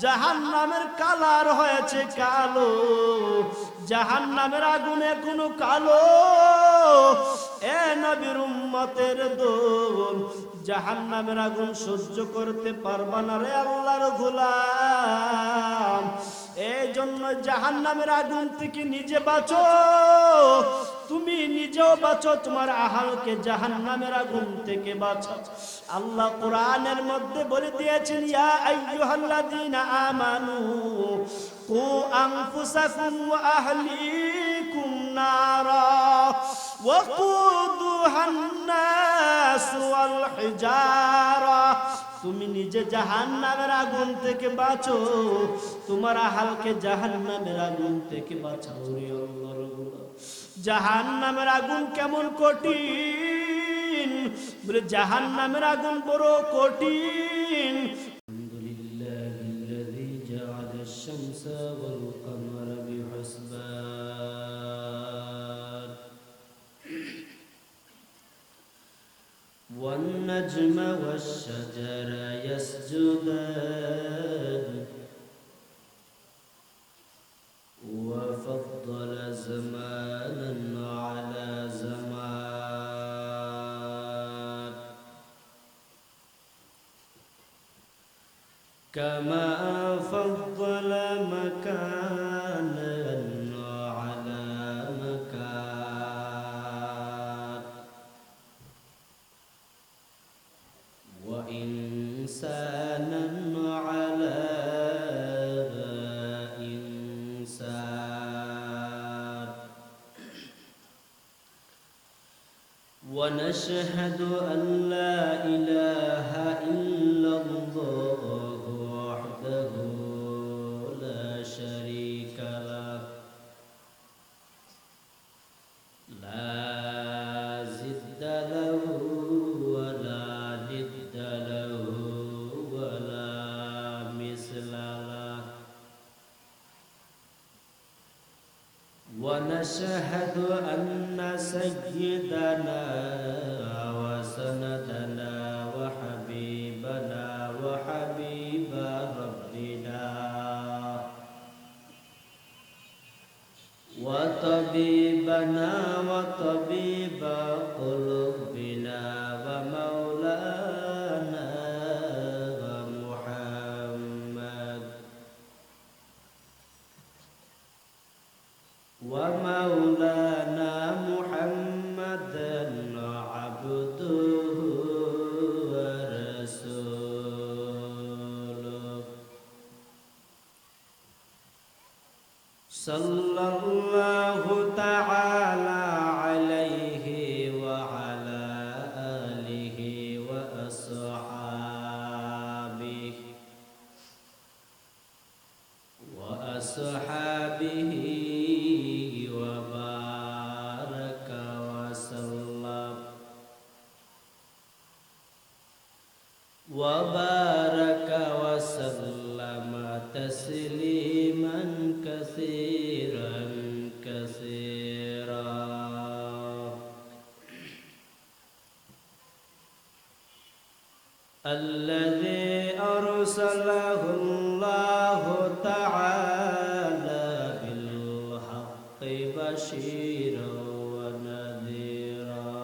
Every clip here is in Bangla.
জাহান্নামের কালার হয়েছে কালো, জাহান্নামের আগুন এখনো কালো। এ নবীর উম্মতের দল, জাহান্নামের আগুন সহ্য করতে পারবা না রে আল্লাহর গোলাম। এই জন্য জাহান্নামের আগুন থেকে নিজে বাঁচো, তুমি নিজেও বাঁচো, তোমার আহালকে জাহান্নামের আগুন থেকে বাঁচাও। আল্লাহ কোরআনের মধ্যে বলে দিয়েছেন, ইয়া আইয়ুহাল্লাযীনা আমানু কু আনফুসাকুম ওয়া আহলিকুম নারা ওয়াকুদুহান নাস ওয়াল হিজারা। তুমি নিজে জাহান্নামের আগুন থেকে বাঁচো, তোমার আহালকে জাহান্নামের আগুন থেকে বাঁচাও রে আল্লাহর গোলাম। জাহান্নামের আগুন কেমন কঠিন, বলে জাহান্নামের আগুন বড় কঠিন। আলহামদুলিল্লাহিল্লাযী জাআলা আশ-শামসা ওয়াল কামারা বিহিসবান ওয়ান নাজমা ওয়াশ-শাজারা ইয়াসজুদান وفضل زمانا على زمان كما فضل مكانا على مكان وإنسانا على ونشهد أن لا إله إلا الله وحده لا شريك له لا ضد له ولا ند له ولا مثل له ونشهد أن سيدنا وسندنا وحبيبنا وحبيب ربنا وطبيبنا وطبيب قلوبنا ومولانا محمد ومولانا محمدا عبده ورسوله صلى الله تعالى عليه وعلى آله وأصحابه وبارك وسلم تسليما كثيرا كثيرا الذي أرسله الله تعالى بالحق بشيرا ونذيرا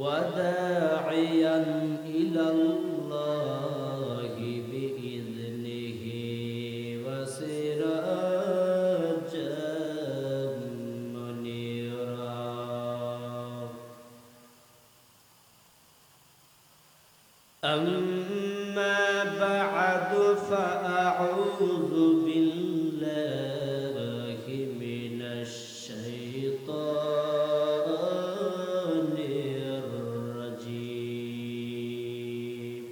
وداعيا إلى الله بإذنه وسراجا منيرا أما بعد فأعوذ بالله من الشيطان الرجيم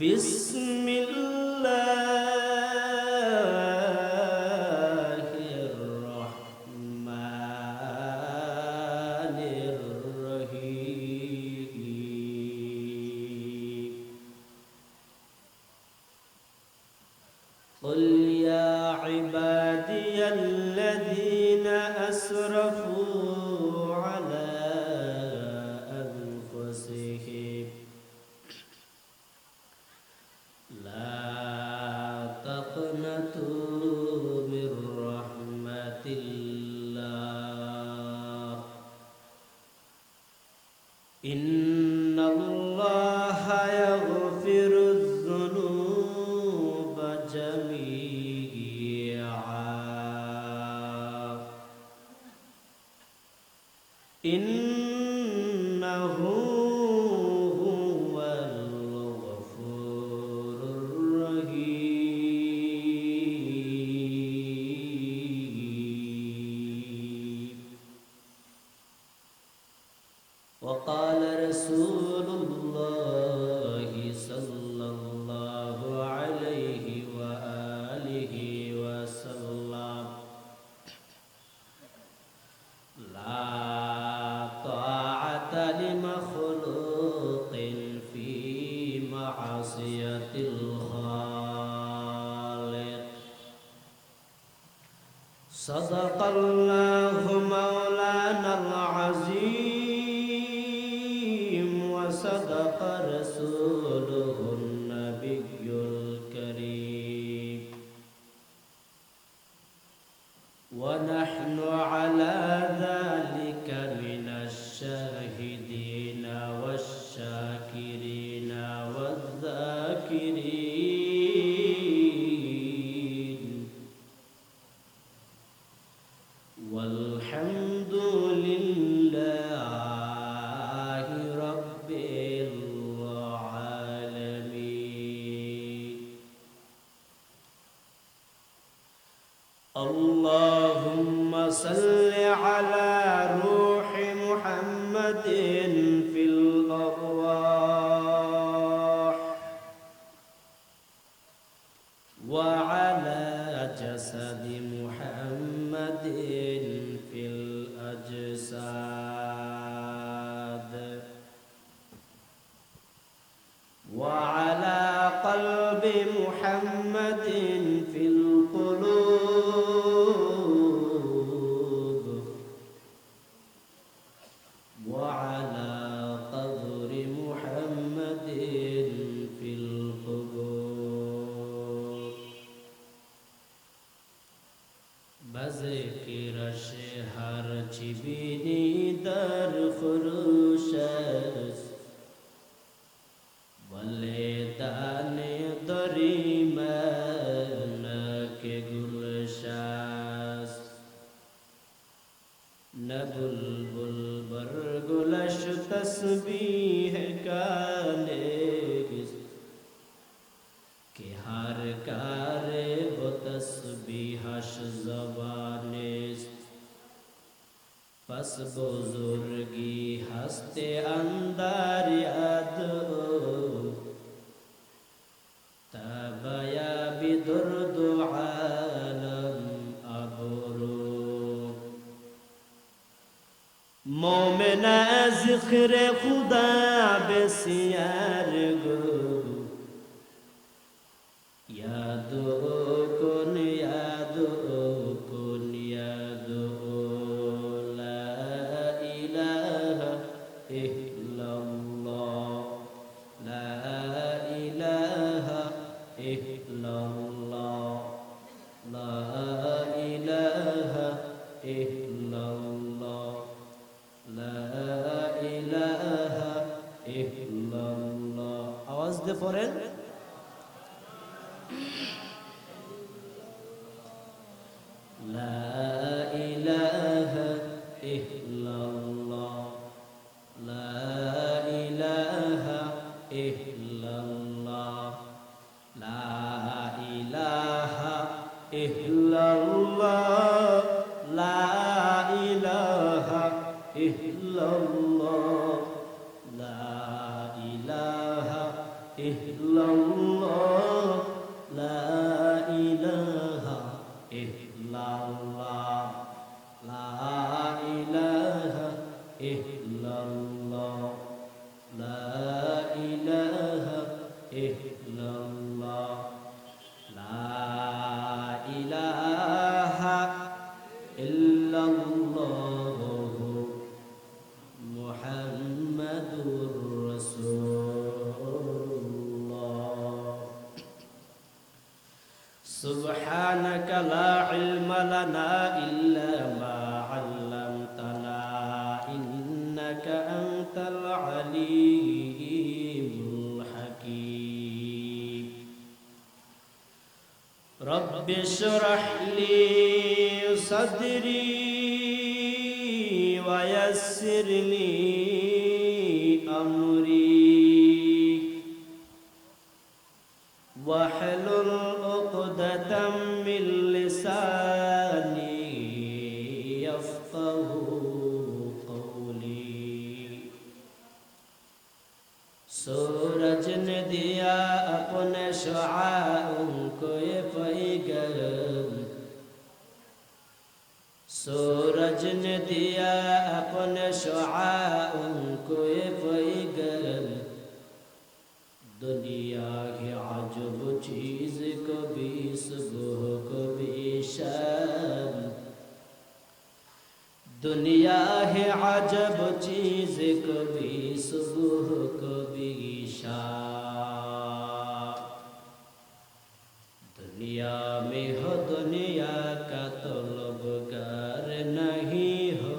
بسم الله الرحمن الرحيم قل يا عبادي الذين أسرفوا على أنفسهم إن الله يغفر الذنوب جميعا إنه هو الغفور الرحيم. وقال رسول الله صلى الله عليه وآله وسلم لا طاعة لمخلوق في معصية الخالق. صدق الله مولانا العظيم وصدق رسوله النبي الكريم ونحن على ذلك من الشاهدين والشاكرين والذاكرين والحمد لله رب العالمين. اللهم صل على روح محمد في الأرواح وعلى جسد محمد في الأجساد وعلى قلب محمد في القلوب وعلى قبر محمد في القبور. بذكر شهر چبینی در خروشش ولیدان دریمن کے گلشاس نبلبل برگلش تسبیح کانیس کہ ہر کارے وہ تسبیحش زبانیس. پس بزرگی ہستے اندر یاد تابیا بدرد عالم ابرو. مومن ذکر خدا بسیار گو یادو کن یادو کن یادو لا الہ الا اللہ لا الہ الا اللہ لا الہ الا اللہ لا الہ الا اللہ. آواز دے فورن. لا إله إلا الله لا إله إلا الله لا إله إلا الله لا إله إلا الله لا إله إلا الله لا إله إلا الله لا إله إلا الله لا إله إلا الله لا إله إلا الله محمد رسول الله. سبحانك لا علم لنا إلا ما علمتنا إنك أنت العليم رب اشرح لي صدري ويسر لي أمري واحلل عقدة من لساني يفقه قولي सूरज ने दिया अपने शुआओं को ये पैगाम सूरज ने दिया अपने शुआओं को ये पैगाम दुनिया की अजब चीज कभी सुबह कभी शाम दुनिया है अजब चीज कभी सुबह कभी शाम दुनिया में हो दुनिया का तलबगार नहीं हो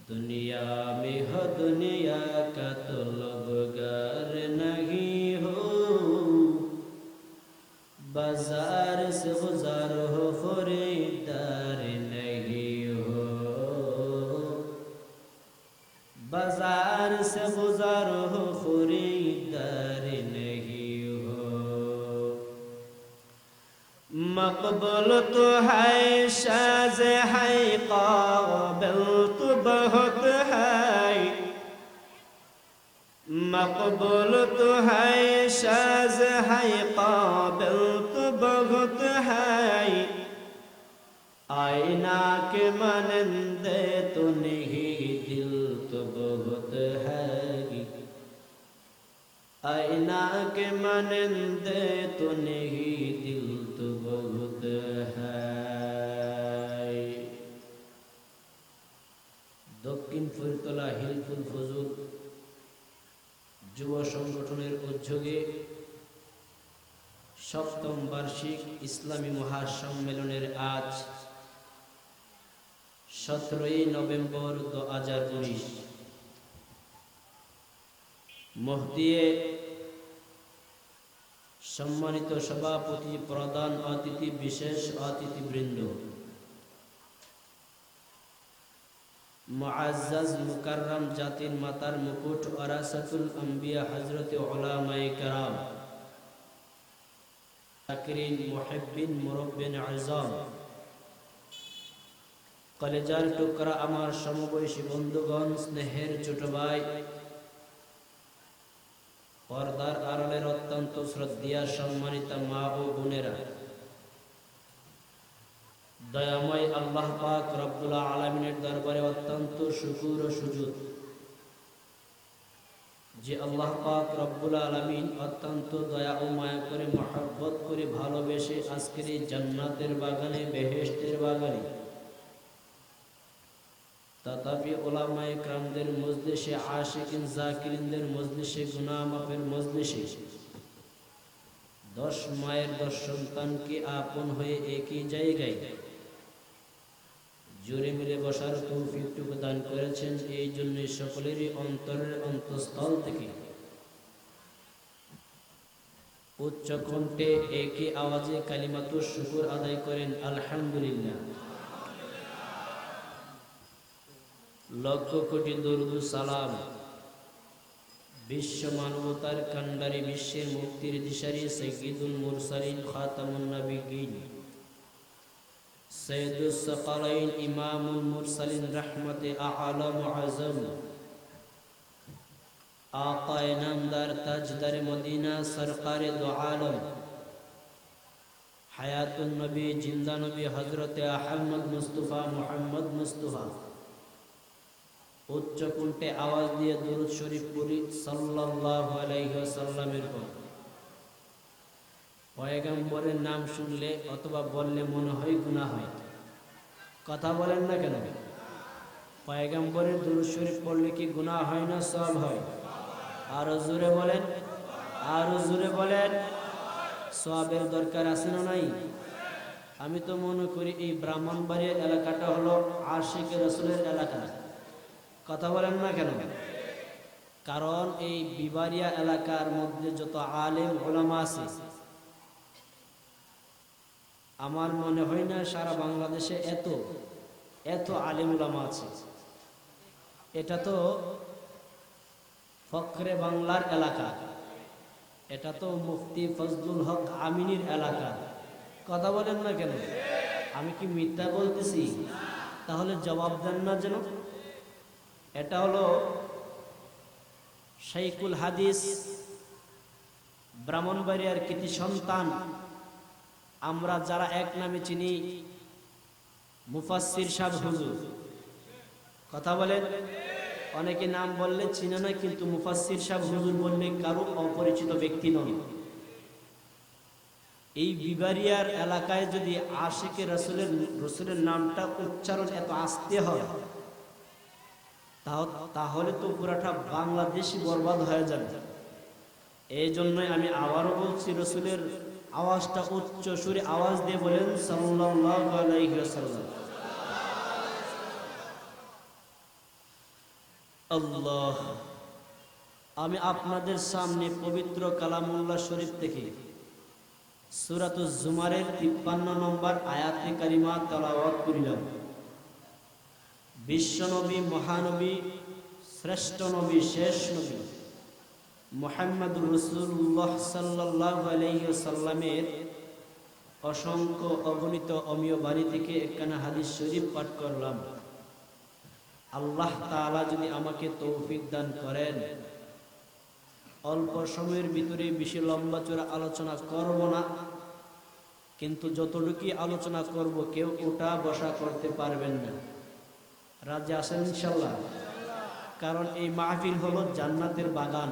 दुनिया में हो दुनिया का तलबगार नहीं हो बाजार से गुजार हो खरीदार नहीं हो बाजार से गुजार हो खरीदार नहीं हो मकबूल तो है शाज़ है काबिल तो बहुत है मकबूल तो है शाज़ है काबिल तो बहुत है आईना के मानंदे तो नहीं दिल तो बहुत है आईना के मानंदे तो नहीं दिल तो बहुत है दक्षिण फुलतला हिलफुल फजुल যুব সংগঠনের উদ্যোগে সপ্তম বার্ষিক ইসলামী মহাসম্মেলনের আজ 17 নভেম্বর 2019 মহদিয়ে সম্মানিত সভাপতি প্রধান অতিথি বিশেষ অতিথিবৃন্দ মুআজ্জাজ মুকাররম জাতির মাতার মুকুট ওয়ারাসাতুল আম্বিয়া হযরত উলামায়ে কেরাম তাকরিন মুহিব্বিন মুরব্বিন আযম কলেজার টুকরা আমার সমবয়সী বন্ধুগণ স্নেহের ছোট ভাই পর্দার আড়ালের অত্যন্ত শ্রদ্ধেয় সম্মানিত মা ও বোনেরা দয়াময় আল্লাহ পাক রব্বুল আলামিনের দরবারে অত্যন্ত শুকর ও সুজুদ যে আল্লাহ পাক রব্বুল আলামিন অত্যন্ত দয়া ও মায়া করে মহব্বত করে ভালোবেসে আজকের এই জান্নাতের বাগানে বেহেশতের বাগানে তথাপি উলামায়ে কেরামদের মজলিসে আশিকিন জাকিরিনদের মজলিসে গুনাহ মাফের মজলিসে 10 মায়ের 10 সন্তানকে আপন হয়ে একই জায়গায় জুড়ে মিলে বসার তৌফিকটুকু দান করেছেন এই জন্য সকলেরই অন্তরের অন্তঃস্থল থেকে উচ্চ কণ্ঠে একই আওয়াজে কালিমাতুশ শুকর আদায় করেন আলহামদুলিল্লাহ লক্ষ কোটি দরুদ ও সালাম বিশ্ব মানবতার কান্ডারি বিশ্বের মুক্তির দিশারি সাইয়্যিদুল মুরসালিন খাতামুন নবিয়্যিন সৈয়দুস সাকালাইন ইমামুল মুরসালিন রহমতে আ'লা মুআজ্জম আকায়ে নামদার তাজদার মদিনা সরকারে দো আলম হায়াতুন নবী জিন্দা নবী হযরতে আহমদ মুস্তাফা মুহাম্মদ মুস্তাফা উচ্চ কণ্ঠে আওয়াজ দিয়ে দুরূদ শরীফ পড়ি সাল্লাল্লাহু আলাইহি ওয়াসাল্লামের উপর পয়গম্বরের নাম শুনলে অথবা বললে মনে হয় গুনাহ হয় কথা বলেন না কেন পয়গম্বরের দুরূদ শরীফ পড়লে কি গুনাহ হয় না সওয়াব হয় আরো জোরে বলেন আরো জোরে বলেন সওয়াবের দরকার আছে না নাই আমি তো মনে করি এই ব্রাহ্মণবাড়িয়া এলাকাটা হলো আশিকে রাসূলের এলাকা কথা বলেন না কেন কারণ এই বিবারিয়া এলাকার মধ্যে যত আলেম উলামা আছে আমার মনে হয় না সারা বাংলাদেশে এত এত আলেম উলামা আছে। এটা তো ফখরে বাংলার এলাকা, এটা তো মুফতি ফজলুল হক আমিনীর এলাকা। কথা বলেন না কেন? আমি কি মিথ্যা বলতেছি? তাহলে জবাব দেন না যেন। এটা হলো শাইখুল হাদিস, ব্রাহ্মণবাড়িয়ার কৃতি সন্তান, আমরা যারা এক নামে চিনি মুফাসসির সাহেব হুজুর। কথা বলেন, অনেকে নাম বললে চিনে না, কিন্তু মুফাসসির সাহেব হুজুর বললে কারো অপরিচিত ব্যক্তি নন। এই বিবারিয়ার এলাকায় যদি আশিকে রসুলের নামটা উচ্চারণ এত আস্তে হয়, তাহলে তো পুরাটা বাংলাদেশই বরবাদ হয়ে যাবে। এই জন্যই আমি আবারও বলছি, রসুলের আওয়াজটা উচ্চ সুরে আওয়াজ দিয়ে বলেন সাল্লাল্লাহু আলাইহি ওয়াসাল্লাম। আল্লাহ, আমি আপনাদের সামনে পবিত্র কালামুল্লাহ শরীফ থেকে সূরাতুজ জুমারের 53 নম্বর আয়াতে কারিমা তেলাওয়াত করিলাম। বিশ্বনবী, মহানবী, শ্রেষ্ঠ নবী, শেষ নবী মুহাম্মদুর রাসূলুল্লাহ সাল্লাল্লাহু আলাইহি ওয়াসাল্লামের অসংখ্য অগণিত অমীয় বাণী থেকে একখানা হাদিস শরীফ পাঠ করলাম। আল্লাহ তাআলা যদি আমাকে তৌফিক দান করেন, অল্প সময়ের ভিতরে বেশি লম্বা চড়া আলোচনা করব না, কিন্তু যতটুকু আলোচনা করব কেউ ওঠা বসা করতে পারবেন না। রাজি আছেন ইনশাআল্লাহ? কারণ এই মাহফিল হলো জান্নাতের বাগান।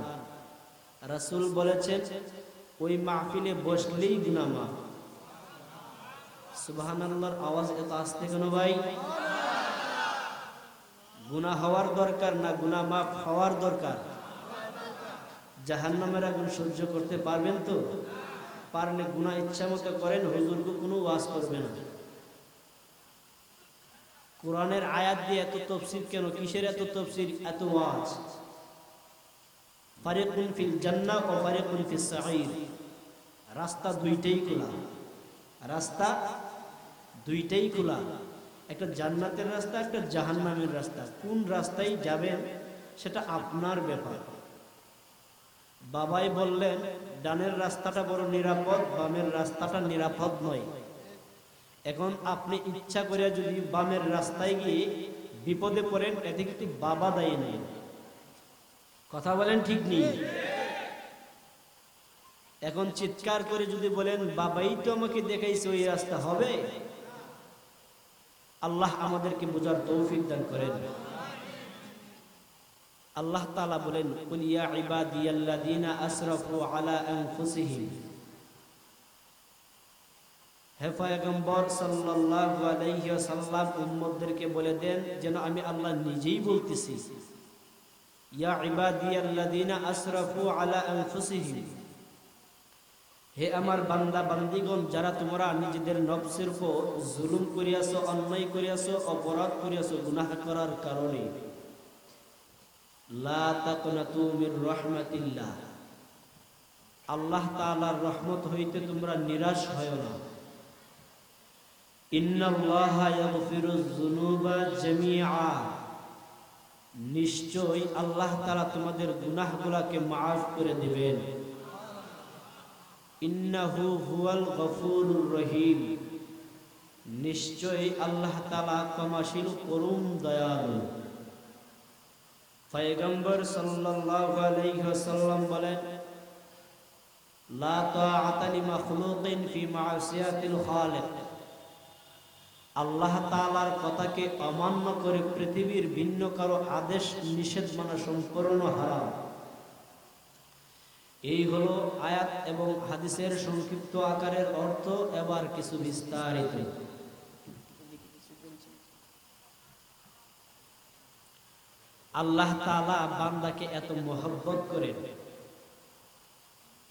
রাসূল বলেছেন ওই মাহফিলে বসলেই গুনাহ মাফ। সুবহানাল্লাহর আওয়াজ এত আস্তে কেন ভাই? গুনাহ হওয়ার দরকার না গুনাহ মাফ হওয়ার দরকার? জাহান্নামের আগুন সহ্য করতে পারবেন তো? পারলে গুনাহ ইচ্ছা মতো করেন, হুজুরকে কোনো ওয়াজ করবে না। কোরআনের আয়াত দিয়ে এত তাফসীর কেন? কিসের এত তাফসীর, এত ওয়াজ? ফারিকুন ফিল জান্নাহ ওয়া ফারিকুন ফিস সাঈর, রাস্তা দুইটাই খোলা, রাস্তা দুইটাই খোলা। একটা জান্নাতের রাস্তা, একটা জাহান্নামের রাস্তা। কোন রাস্তায় যাবেন সেটা আপনার ব্যাপার। বাবাই বললেন ডানের রাস্তাটা বড় নিরাপদ, বামের রাস্তাটা নিরাপদ নয়। এখন আপনি ইচ্ছা করে যদি বামের রাস্তায় গিয়ে বিপদে পড়েন, এতে কিন্তু বাবা দায়ী নেই। কথা বলেন ঠিক নেই? এখন চিৎকার করে যদি বলেন বাবাই তো আমাকে দেখাইছে ওই রাস্তা, হবে? আল্লাহ আমাদেরকে বোঝার তৌফিক দান করেন। আল্লাহ তাআলা বলেন কুল ইয়া ইবাদিয়াল্লাযীনা আসরাফু আলা আনফুসিহিম, হে পয়গম্বর সাল্লাল্লাহু আলাইহি ওয়াসাল্লাম উম্মতদেরকে বলে দেন, যেন আমি আল্লাহ নিজেই বলতেছি, ইয়া ইবাদিয়াল্লাযীনা আসরাফু আলা আনফুসিহিম, হে আমার বান্দা বান্দিগণ, যারা তোমরা নিজেদের নফসের উপর জুলুম করিয়াছো, অন্যায় করিয়াছো, অপরাধ করিয়াছো গুনাহ করার কারণে, লা তাকনাতু মির রাহমাতিল্লাহ, আল্লাহ তাআলার রহমত হইতে তোমরা নিরাশ হয় না। ইন্নাল্লাহা ইয়াগফিরুয যুনুবা জামিআ, নিশ্চয় আল্লাহ তাআলা তোমাদের গুনাহগুলোকে মাফ করে দিবেন। ইন্নাহু হুয়াল গফুরুর রহিম, নিশ্চয় আল্লাহ তাআলা ক্ষমাশীল করুণ দয়ালু। পয়গম্বর সাল্লাল্লাহু আলাইহি ওয়াসাল্লাম বলেন লা তাআতা লিমাখলুকিন ফি মা'সিয়াতিল খালিক, আল্লাহ তাআলার কথাকে অমান্য করে পৃথিবীর ভিন্ন কারো আদেশ নিষেধ মানা সম্পূর্ণ হারাম। এই হলো আয়াত এবং হাদিসের সংক্ষিপ্ত আকারের অর্থ। এবার কিছু বিস্তারিত। আল্লাহ তাআলা বান্দাকে এত মহব্বত করেন,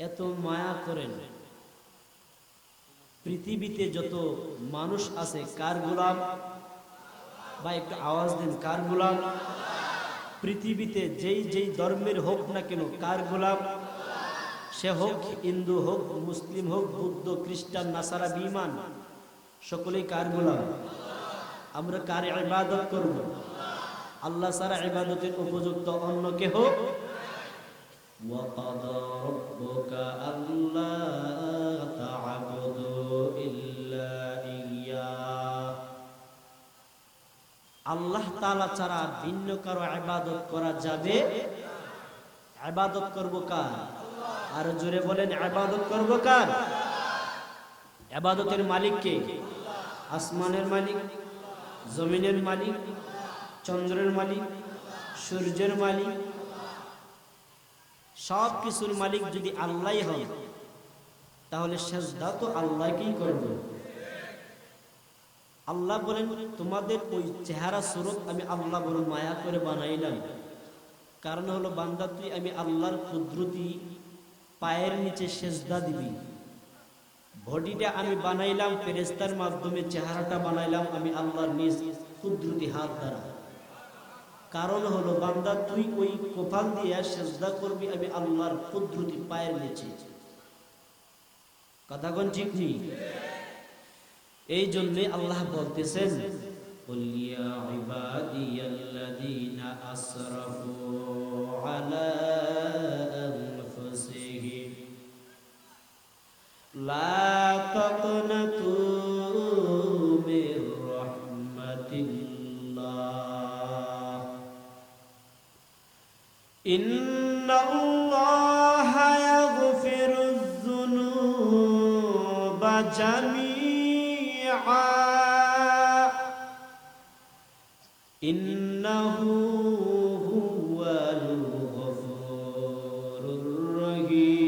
এত মায়া করেন। পৃথিবীতে যত মানুষ আছে কার গোলাম? বা একটু আওয়াজ দেন, কার গোলাম? পৃথিবীতে যেই যেই ধর্মের হোক না কেন কার গোলাম? সে হোক হিন্দু, হোক মুসলিম, হোক বৌদ্ধ, খ্রিস্টান, নাসারা, বিমান, সকলেই কার গোলাম? আমরা কার ইবাদত করব? আল্লাহ ছাড়া ইবাদতের উপযুক্ত অন্য কেহ। ওয়া কাদা রাব্বুকা আল্লা তা'বুদু ইল্লা ইয়্যাহ, আল্লাহ তাআলা ছাড়া ভিন্ন কারো ইবাদত করা যাবে? ইবাদত করব কার? আর জোরে বলেন, ইবাদত করব কার? ইবাদতের মালিক কে? আসমানের মালিক, জমিনের মালিক, চন্দ্রের মালিক, সূর্যের মালিক, সব কিছুর মালিক যদি আল্লাহই হন, তাহলে সেজদা তো আল্লাহকেই করব। আল্লাহ বলেন, তোমাদের ওই চেহারা সুরত আমি আল্লাহ বড় মায়া করে বানাইলাম। কারণ হলো, বান্দা তুই আমি আল্লাহর কুদরতি পায়ের নিচে সেজদা দিবি। বডিটা আমি বানাইলাম ফেরেশতার মাধ্যমে, চেহারাটা বানাইলাম আমি আল্লাহর নিজ কুদরতি হাত দ্বারা। কারণ হলো, বান্দা তুই ওই কপাল দিয়ে সেজদা করবি আমি আল্লাহর কুদরতি পায়ের নিচে। কথা কোন ঠিক নেই? এই জন্যে আল্লাহ বলতেছেন, কুল ইয়া ইবাদিয়াল্লাযীনা আসরাফু আলা আনফুসিহিম লা তাকনাতু মির রাহমাতিল্লাহ ইন্নাল্লাহা ইয়াগফিরুয যুনুবা জামিআ ইন্নাহু হুয়াল গফুরুর রহিম।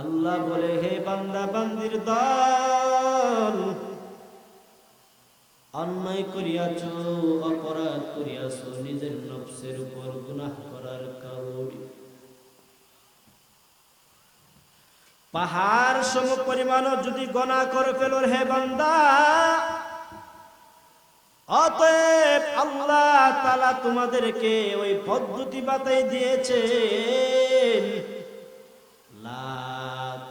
আল্লাহ বলে, হে বান্দা বান্দির দল, অন্যায় করিয়াছ, অপরাধ করিয়াছ, নিজের নফসের উপর গুনাহ করার কারণে পাহাড় সম পরিমাণও যদি গুনাহ করে ফেলো হে বান্দা, অতএব আল্লাহ তাআলা তোমাদেরকে ওই পদ্ধতি বাতাই দিয়েছেন, লা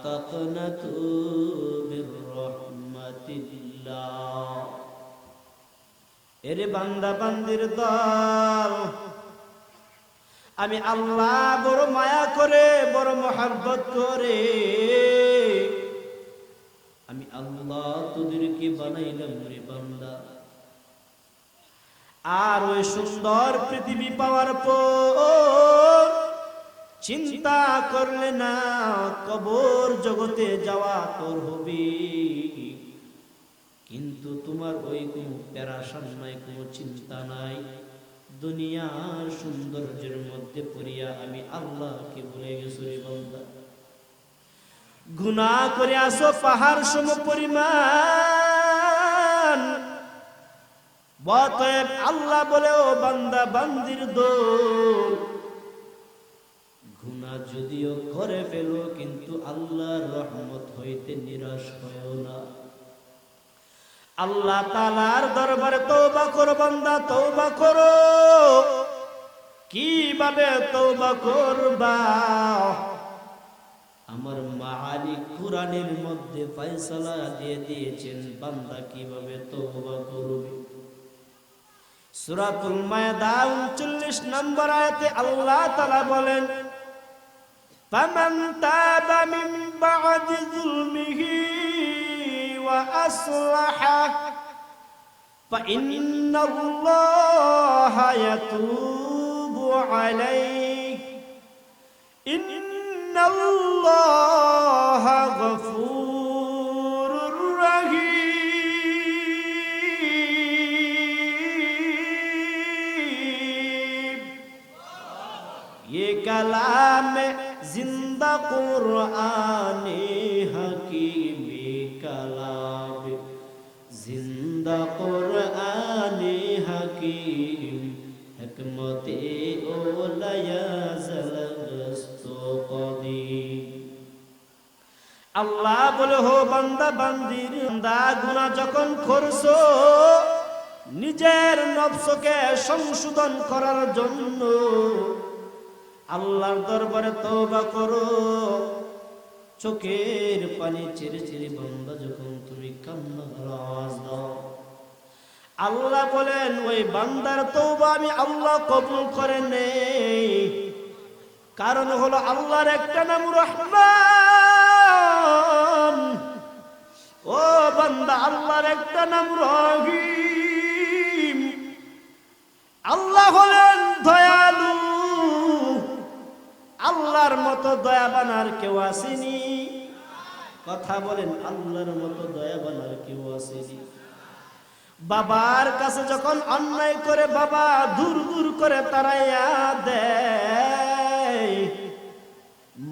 তাকনাতু মির রাহমাতিল্লাহ। এরে বান্দা বান্দির দল, আমি আল্লাহ বড় মায়া করে, বড় মহব্বত করে আমি আল্লাহ তোদেরকে বানাইলাম রে বান্দা। আর ওই সুন্দর পৃথিবী পাওয়ার পর চিন্তা করলে না কবর জগতে যাওয়া তোর হবে, কিন্তু তোমার ওই কোনো প্যারাশান নাই, কোনো চিন্তা নাই। দুনিয়ার সৌন্দর্যের মধ্যে পড়িয়া আমি আল্লাহকে ভুলে গেছি রে বান্দা। গুনাহ করে আসো পাহাড় সম পরিমাণ, অতএব আল্লাহ বলে, ও বান্দা বান্দির দল, গুনাহ যদিও করে ফেলো কিন্তু আল্লাহর রহমত হইতে নিরাশ হয়ো না। আল্লাহ তাআলার দরবারে তওবা করো বান্দা, তওবা করো। কিভাবে তওবা করবা? আমার মালিক কুরআনের মধ্যে ফয়সালা দিয়ে দিয়েছেন বান্দা কিভাবে তওবা করবে। সূরাতুল মায়েদা 39 নম্বর আয়াতে আল্লাহ তাআলা বলেন, ফামান তাবা মিন বা'দি যুলমিহি وأصلح فإن الله يتوب عليه إن الله غفور رحيم। ये कलाम जिंदा कुरान हकीम कलाम जिंदा कुरान हकीम हिकमते ओलया जलदस्तो कदीम। আল্লাহ বলে, হো বান্দা বান্দির বান্দা, গুনাহ যখন করছো নিজের নফসকে সংশোধন করার জন্য আল্লাহর দরবারে তওবা করো। চোখের পানি ছেড়ে ছেড়ে বান্দা যখন তুমি কান্না করার আওয়াজ দাও, আল্লাহ বলেন ওই বান্দার তওবা আমি আল্লাহ কবুল করে নেই। কারণ হলো আল্লাহর একটা নাম রহমান। ও বান্দা, আল্লাহর একটা নাম রহিম। আল্লাহ হলেন দয়ালু। আল্লাহর মতো দয়াবান আর কেউ আসেনি। কথা বলেন, আল্লাহর মতো দয়াবান আর কেউ আসেনি। বাবার কাছে যখন অন্যায় করে বাবা দূর দূর করে তাড়াইয়া দেয়,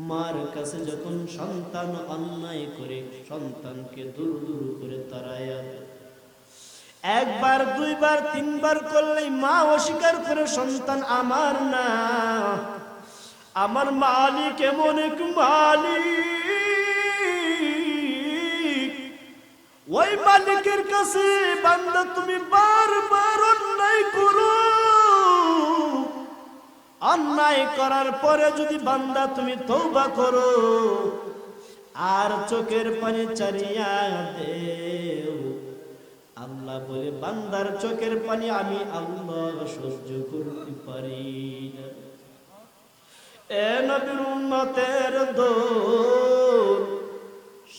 মার কাছে যখন সন্তান অন্যায় করে সন্তানকে দূর দূর করে তাড়াইয়া দেয়, একবার দুইবার তিনবার করলেই মা অস্বীকার করে সন্তান আমার না, আমার মালিক এমন এক মালিক, ওই মালিকের কাছে বান্দা তুমি বারবার অন্যায় করো। অন্যায় করার পরে যদি বান্দা তুমি তওবা করো আর চোখের পানি ছাড়িয়া দেও, আল্লাহ বলে বান্দার চোখের পানি আমি আল্লাহ সহ্য করতে পারি না। এ নবীর উম্মতের দোল,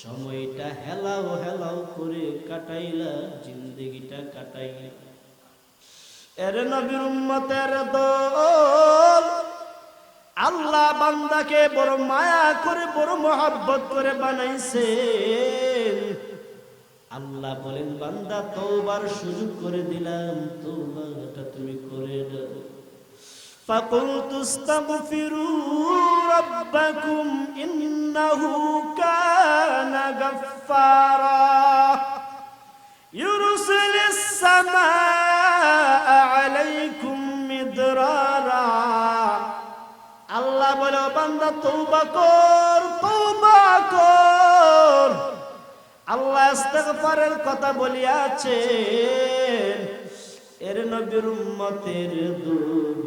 সময়টা হেলাও হেলাও করে কাটাইলা, জিন্দেগিটা কাটাইলা। এর নবীর উম্মতের দোল, আল্লাহ বান্দাকে বড় মায়া করে বড় মহব্বত করে বানাইছেন। আল্লাহ বলেন বান্দা তওবার সুযোগ করে দিলাম, তওবাটা তুমি করে দাও। فَقُلْتُ اسْتَغْفِرُوا رَبَّكُمْ إِنَّهُ كَانَ غَفَّارًا يُرْسِلِ السَّمَاءَ عَلَيْكُمْ مِدْرَارًا। আল্লাহ বলে বান্দা তওবা কর, তওবা কর। আল্লাহ ইস্তিগফারের কথা বলিয়াছেন। এর নবীর উম্মতের দূর,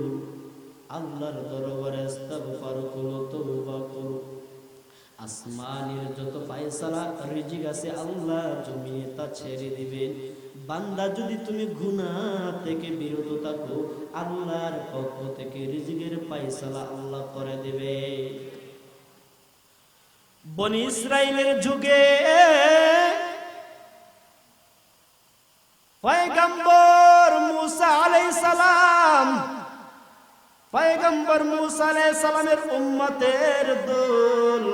আল্লাহর দরবারে ইস্তিগফার করো, তওবা করো। আসমানের যত ফয়সালা রিজিক আছে আল্লাহ জমিনে তা ছেড়ে দিবেন। বান্দা যদি তুমি গুনাহ থেকে বিরত থাকো, আল্লাহর পক্ষ থেকে রিজিকের ফয়সালা আল্লাহ করে দিবে। বনি ইসরাইলের যুগে পয়গম্বর মুসা আলাইহিস সালাম, পয়গম্বর মুসা আলাইহিস সালামের উম্মতের দল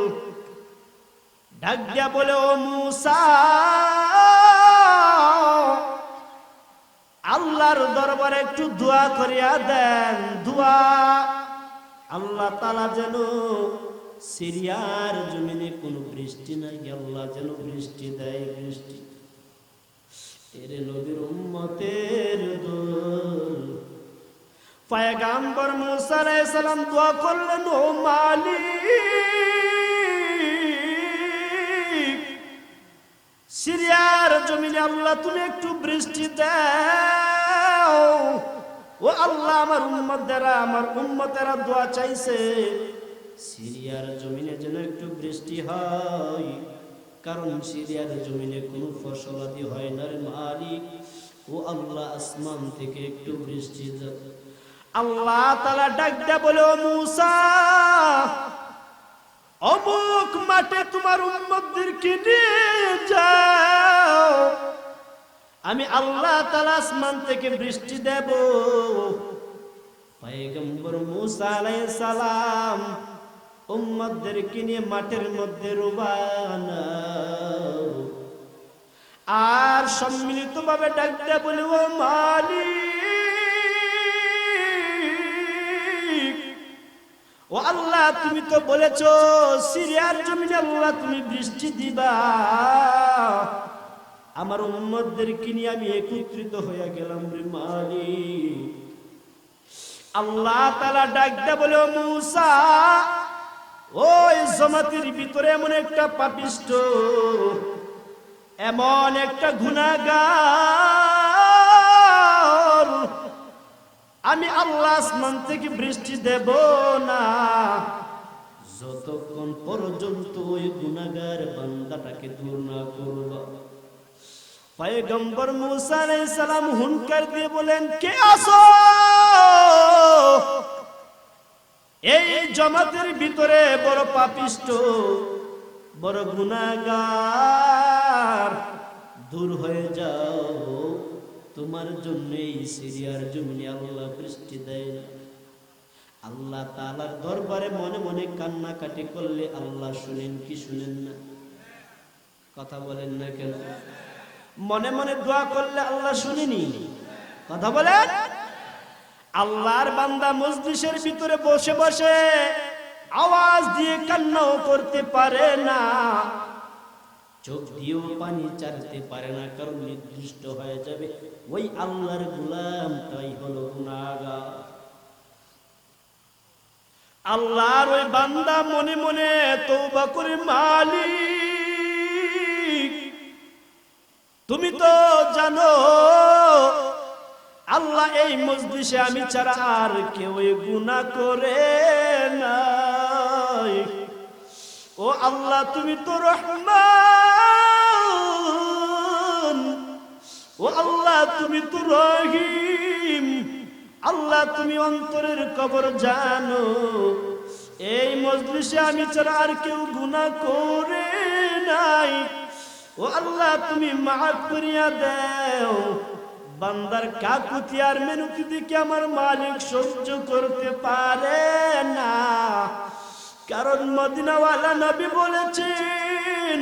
ডাক দিয়া বলে, ও মুসা, আল্লাহর দরবারে একটু দোয়া করিয়া দেন। দোয়া, আল্লাহ তাআলা যেন সিরিয়ার জমিনে কোনো বৃষ্টি নাই, আল্লাহ যেন বৃষ্টি দেয়, বৃষ্টি। এর নবীর উম্মতের দল, পয়গম্বর মুসা আলাইহিস সালাম দোয়া করলেন, ও মালিক, সিরিয়ার জমিনে আল্লাহ তুমি একটু বৃষ্টি দাও। ও আল্লাহ, আমার উম্মতেরা দোয়া চাইছে সিরিয়ার জমিনে যেন একটু বৃষ্টি হয়, কারণ সিরিয়ার জমিনে কোনো ফসলাদি হয় না রে মালিক। ও আল্লাহ, আসমান থেকে একটু বৃষ্টি দাও। আল্লাহ তাআলা ডাক দেয়া বলে, ও মুসা, অমুক মাঠে তোমার উম্মতদেরকে নিয়ে যাও, আমি আল্লাহ তাআলা আসমান থেকে বৃষ্টি দেব। পয়গম্বর মুসা আলাইহিস সালাম উম্মতদেরকে নিয়ে মাঠের মধ্যে রওনা, আর সম্মিলিতভাবে ডাক দেয়া বলে, ও মালিক, ও আল্লাহ, তুমি তো বলেছো সিরিয়ার জমিনে আল্লাহ তুমি বৃষ্টি দিবা। আমার উম্মতদেরকে নিয়ে আমি একত্রিত হয়ে গেলাম রে মালিক। আল্লাহ তাআলা ডাক দেয়া বলে, ও মুসা, ওই জমাতের ভিতরে এমন একটা পাপিষ্ঠ, এমন একটা গুনাহগার আমি আল্লাহ আসমান থেকে বৃষ্টি দেব না যতক্ষণ পর্যন্ত ওই গুনাহগার বান্দাটাকে দূর না করব। পয়গম্বর মুসা আলাইহিস সালাম হুনকার দিয়ে বলেন, কে আসো এই জামাতের ভিতরে বড় পাপিষ্ট, বড় গুনাহগার, দূর হয়ে যাও, তোমার জন্য এই সিরিয়ার জমিনে আল্লাহ বৃষ্টি দেয় না। আল্লাহ তাআলার দরবারে মনে মনে কান্নাকাটি করলে আল্লাহ শুনেন কি শুনেন না? কথা বলেন না কেন? মনে মনে দোয়া করলে আল্লাহ শুনেনি? কথা বলেন। আল্লাহর বান্দা মজলিসের ভিতরে বসে বসে আওয়াজ দিয়ে কান্নাও করতে পারে না, চোখ দিয়েও পানি চাইতে পারে না, কারণ নির্দিষ্ট হয়ে যাবে ওই আল্লাহর গোলামটাই হলো গুনাহগার। আল্লাহর ওই বান্দা মনে মনে তওবা করে, মালিক তুমি তো জানো আল্লাহ এই মজলিসে আমি ছাড়া আর কেউ গুনাহ করে নাই। ও আল্লাহ তুমি তো রহমান, ও আল্লাহ তুমি তো রহিম, আল্লাহ তুমি অন্তরের খবর জানো, এই মজলিসে আমি ছাড়া আর কেউ গুনাহ করে নাই। ও আল্লাহ তুমি মাফ করিয়া দাও। বান্দার কাকুতি আর মেনুতি দেখে আমার মালিক সহ্য করতে পারে না, কারণ মদিনাওয়ালা নবী বলেছেন,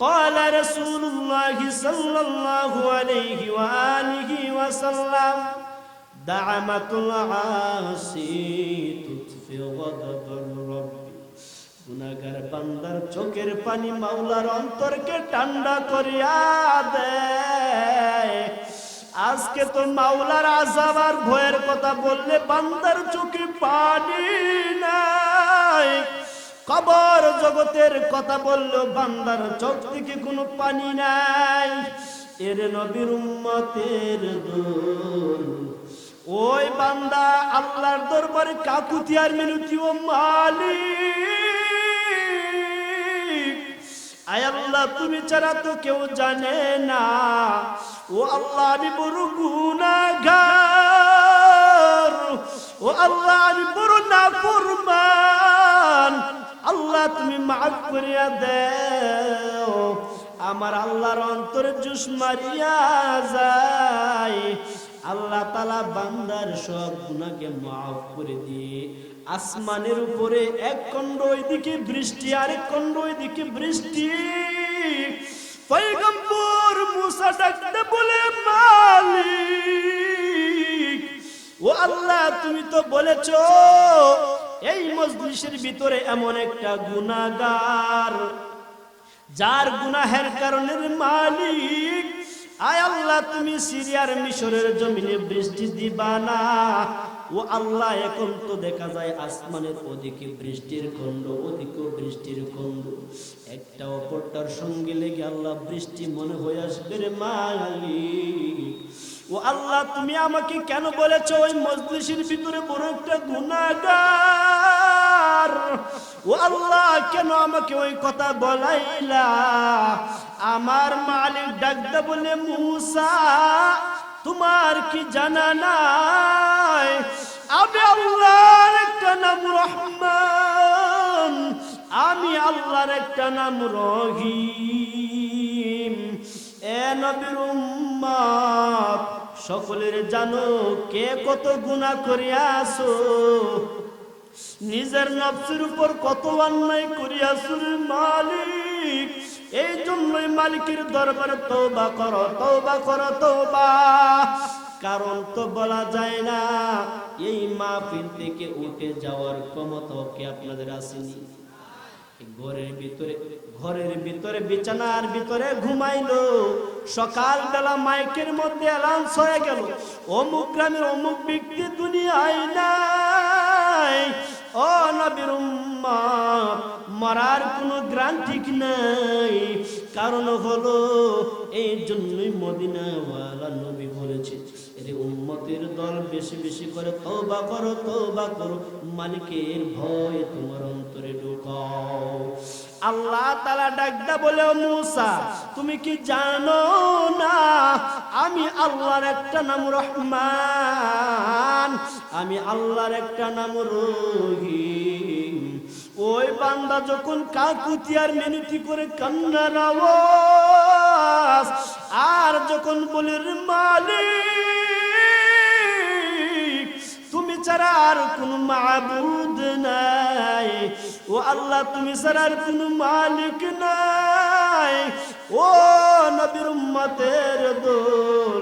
قال رسول الله صلى الله عليه وآله وسلم دعمة العاصي تطفئ غضب الرب। গুনাহগার বান্দার চোখের পানি মাওলার অন্তরকে ঠান্ডা করিয়া দেয়। আজকে তো মাওলার আযাব আর ভয়ের কথা বললে বান্দার চোখে পানি নাই, কবর জগতের কথা বললো বান্দার চোখ থেকে কোনো পানি নাই। এর নবীর উম্মতের দোল, ওই বান্দা আল্লাহর দরবারে কাকুতি আর মিনতি, ও মালিক আয় আল্লাহ তুমি ছাড়া তো কেউ জানে না, ও আল্লাহ আমি বড় গুনাহগার, ও আল্লাহ আমি বড় নাফরমান, আল্লাহ তুমি মাফ করিয়া দাও। আমার আল্লাহর অন্তরে জুস মারিয়া যায়। আল্লাহ তাআলা বান্দার সব গুনাহকে মাফ করে দিয়ে আসমানের উপরে এক খণ্ড ওইদিকে বৃষ্টি, আরেক খণ্ড ওইদিকে বৃষ্টি। পয়গম্বর মুসা ডাকতে বলে, মালিক ও আল্লাহ তুমি তো বলেছো এই মজলিসের ভিতরে এমন একটা গুনাহগার যার গুনাহের কারণে মালিক আয় আল্লাহ তুমি সিরিয়ার মিশরের জমিনে বৃষ্টি দিবা না। ও আল্লাহ এখন তো দেখা যায় আসমানের ওদিকে বৃষ্টির খণ্ড, ওদিকেও বৃষ্টির খণ্ড, একটা অপরটার সঙ্গে লেগে আল্লাহ বৃষ্টি মনে হয়ে আসবে রে মালিক। ও আল্লাহ তুমি আমাকে কেন বলেছো ওই মজলিসের ভিতরে বড় একটা গুনাহগার? ও আল্লাহ কেন আমাকে ওই কথা বলাইলা? আমার মালিক ডাকতে বলে, মুসা তোমার কি জানা নাই আমি আল্লাহর একটা নাম রহমান, আমি আল্লাহর একটা নাম রহিম। এ নবীর উম্মত সকলের জানো কে কত গুনাহ করিয়াছো, নিজের নফসের উপর কত অন্যায় করিয়াছো মালিক। এই জন্যই মালিকের দরবারে তওবা করো, তওবা করো, তওবা। কারণ তো বলা যায় না এই মাহফিল থেকে উঠে যাওয়ার ক্ষমতা কি আপনাদের আসেনি? ঘরের ভিতরে বিছানার ভিতরে ঘুমাইলো, সকাল বেলা মাইকের মধ্যে অ্যালাউন্স হয়ে গেল অমুক গ্রামের অমুক ব্যক্তি দুনিয়ায় নাই। ও নবীর উম্মত মরার কোনো গ্যারান্টি নাই। কারণ হলো এই জন্যই মদিনাওয়ালা নবী বলেছে, এর উম্মতের দল বেশি বেশি করে তওবা করো, তওবা করো, মালিকের ভয় তোমার অন্তরে ঢুকাও। আল্লাহ তাআলা ডাকদা বলে, ও মূসা তুমি কি জানো না আমি আল্লাহর একটা নাম রহমান, আমি আল্লাহর একটা নাম রহিম। ওই বান্দা যখন কাকুতি আর মিনতি করে কান্নার আওয়াজ, আর যখন বলে রে মালিক তুমি ছাড়া আর কোন মাবুদ নাই, ও আল্লাহ তুমি ছাড়া আর কোন মালিক নাই, ও নবীর উম্মতের দল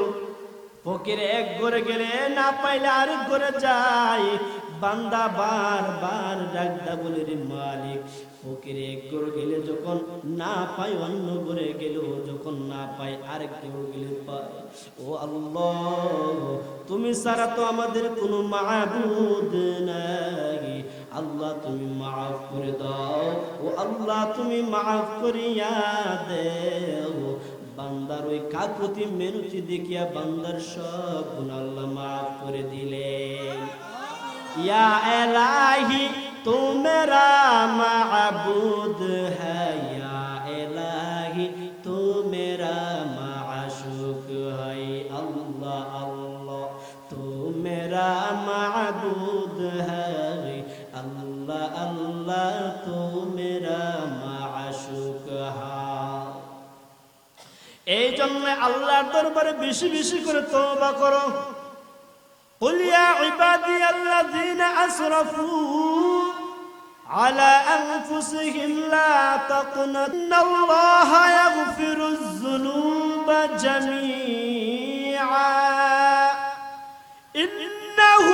ফকির এক ঘরে গেলে না পাইলে আরেক ঘরে যায়। বান্দা বারবার ডাকদা বলে রে মালিক, ফকির এক ঘরে গেলে যখন না পাই অন্য ঘরে গেল, যখন না পাই আরেক ঘরে গেলে পাই। ও আল্লাহ তুমি ছাড়া তো আমাদের কোনো মাবুদ নাই, আল্লাহ তুমি মাফ করে দাও, ও আল্লাহ তুমি মাফ করিয়া দেও। বান্দার ওই কাকুতি মেনুতি দেখিয়া বান্দার সব গুনাহ আল্লাহ মাফ করে দিলেন। ইয়া ইলাহি তু মেরা মাবুদ হ্যায়, ইয়া ইলাহি তু মেরা মাশুক হ্যায়, আল্লাহ আল্লাহ তু মেরা মাবুদ হ্যায়, আল্লাহ আল্লাহ তু মেরা মাশুক হ্যায়। এই জন্য আল্লাহর দরবারে বেশি বেশি করে তওবা করো। قل يا عبادي الذين أسرفوا على أنفسهم لا تقنطوا إن الله يغفر الذنوب جميعا إنه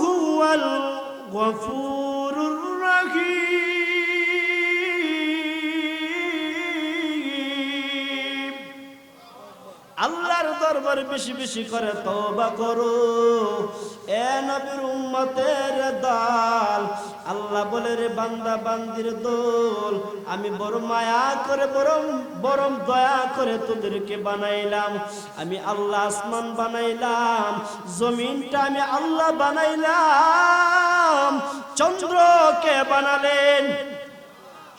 هو الغفور الرحيم। আল্লাহর দরবারে বেশি বেশি করে তওবা করো এ নবীর উম্মতের দল। আল্লাহ বলে রে বান্দা বান্দির দল, আমি বড় মায়া করে বড় দয়া করে তোদেরকে বানাইলাম। আমি আল্লাহ আসমান বানাইলাম, জমিনটা আমি আল্লাহ বানাইলাম, চন্দ্রকে বানালেন,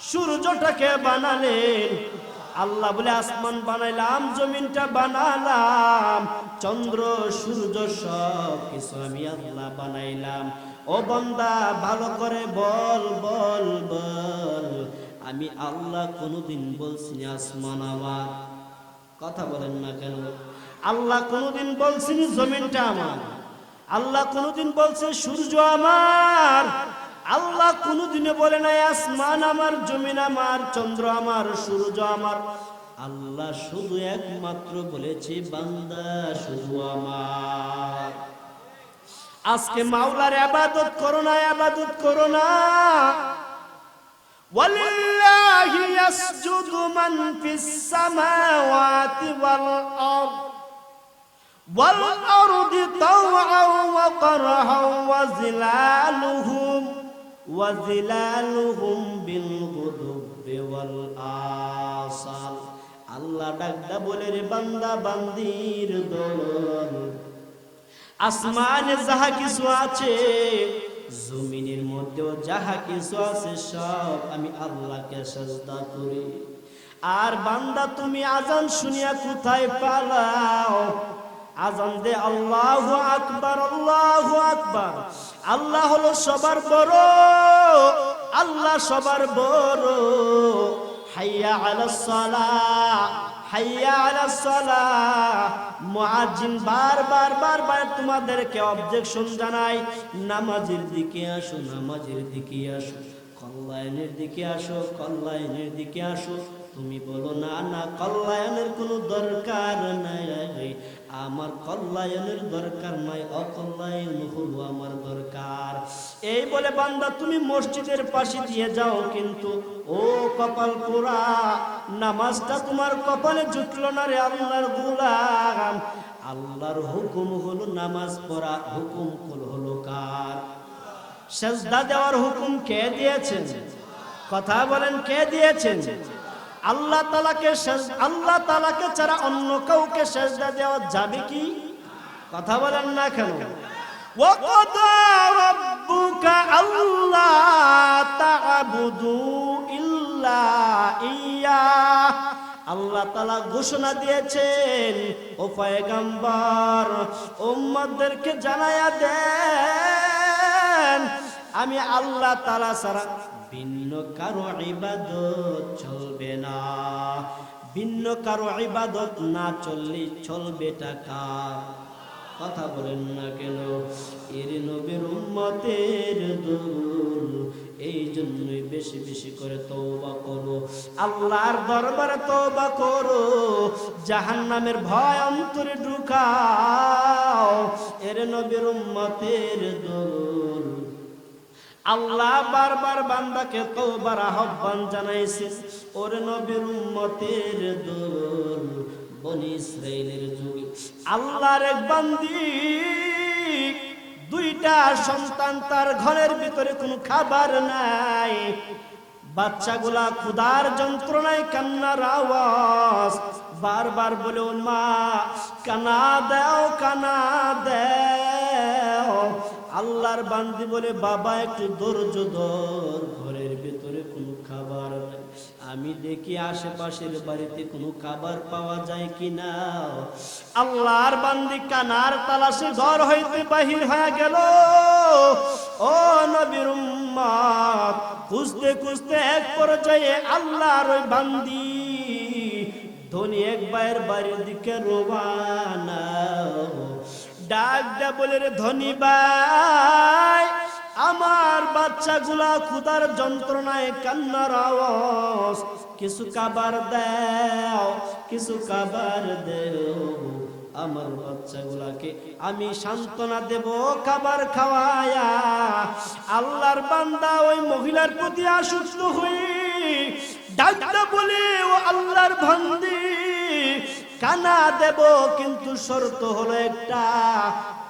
সূর্যটাকে বানালেন। আল্লাহ বলে আসমান বানাইলাম, জমিনটা বানালাম, চন্দ্র সূর্য সব কিছু আমি আল্লাহ বানাইলাম। ও বান্দা ভালো করে বল বল বল, আমি আল্লাহ কোনদিন বলছি আসমান আমার? কথা বলেন না কেন? আল্লাহ কোনদিন বলছি জমিনটা আমার? আল্লাহ কোনদিন বলছে সূর্য আমার? আল্লাহ কোনদিনে বলে নাই আসমান আমার, জমিন আমার, চন্দ্র আমার, সূর্য আমার। আল্লাহ শুধু একমাত্র বলেছে বান্দা শুধু আমার। আজকে মাওলার ইবাদত করো না, ইবাদত করো না। ওয়ালিল্লাহি ইয়াসজুদু মান ফিস সামাওয়াতি ওয়াল আরদ ওয়াল আরদি তাওআন ওয়া কারহান ওয়া জিলালুহুম বিল গুদুবি ওয়াল আসাল। আল্লাহ ডাকদা বলে রে বান্দা বান্দির দল, আসমানে যাহা কিছু আছে, জমিনের মধ্যেও যাহা কিছু আছে, সব আমি আল্লাহকে সিজদা করি। আর বান্দা তুমি আজান শুনিয়া কোথায় পালাও? আজান দে আল্লাহু আকবার, আল্লাহু আকবার। আল্লাহ হলো সবার বড়, আল্লাহ সবার বড়। হাইয়া আলাস সালাহ, হাইয়া আলাস সালাহ। মুয়াজ্জিন বারবার তোমাদেরকে অবজেকশন জানাই, নামাজের দিকে আসো, নামাজের দিকে আসো, কল্যাণের দিকে আসো, কল্যাণের দিকে আসো। তুমি বলো না না, কল্যাণের কোনো দরকার নাই, আমার কল্যাণের দরকার নাই, অকল্যাণ হলো আমার দরকার। এই বলে বান্দা তুমি মসজিদের পাশে দিয়ে যাও, কিন্তু ও কপাল পোড়া, নামাজটা তোমার কপালে জুটলো না রে আল্লাহর গোলাম। আল্লাহর হুকুম হলো নামাজ পড়া, হুকুম হলো কার? সিজদা দেওয়ার হুকুম কে দিয়েছেন? কথা বলেন, কে দিয়েছেন? আল্লাহ তাআলাকে ছাড়া অন্য কাউকে সেজদা দেওয়া যাবে কি? কথা বলেন না কেন? وَقَضَى رَبُّكَ أَلَّا تَعْبُدُوا إِلَّا إِيَّاهُ। আল্লাহ তাআলা ঘোষণা দিয়েছেন, ও পয়গম্বর উম্মতদেরকে জানায়া দেন, আমি আল্লাহ তাআলা ছাড়া ভিন্ন কারো ইবাদত চলবে না। ভিন্ন কারো ইবাদত না চললে চলবে টাকা। কথা বলেন না কেন? এর নবীর উম্মতের দূর, এই জন্যই বেশি বেশি করে তওবা করো, আল্লাহর দরবারে তওবা করো, জাহান্নামের ভয় অন্তরে ঢুকাও। এর নবীর উম্মতের দূর। আল্লাহ বারবার বান্দাকে তওবার আহ্বান জানাইছে, ওর নবীর উম্মতের দূর। বনি ইসরাইলের যুগে আল্লাহর এক বান্দি, দুইটা সন্তান, তার ঘরের ভিতরে কোনো খাবার নাই, বাচ্চাগুলা ক্ষুধার যন্ত্রণায় কান্নার আওয়াজ, বারবার বলে, ও মা কানা দাও, কানা দাও। আল্লাহর বান্দি বলে, বাবা একটু ধৈর্য ধর, ঘরের ভিতরে কোনো খাবার নাই, আমি দেখি আশেপাশের বাড়িতে কোনো খাবার পাওয়া যায় কিনা। আল্লাহর বান্দি কানার তালাশে ঘর হইতে বাহির হয়ে গেল। ও নবীর উম্মত, খুঁজতে খুঁজতে এক পর্যায়ে আল্লাহর ওই বান্দি ধনী এক ভাইয়ের বাড়ির দিকে রওনা। ডাক দে বলে, রে ধনী ভাই, আমার বাচ্চাগুলা ক্ষুধার যন্ত্রণায় কান্নার আওয়াজ, কিছু খাবার দাও, কিছু খাবার দেও, আমার বাচ্চাগুলাকে আমি সান্ত্বনা দেব খাবার খাওয়ায়া। আল্লাহর বান্দা ওই মহিলার প্রতি আসক্ত হয়ে ডাকতে বলে, ও আল্লাহর বান্দি, কানা দেব, কিন্তু শর্ত হলো একটা।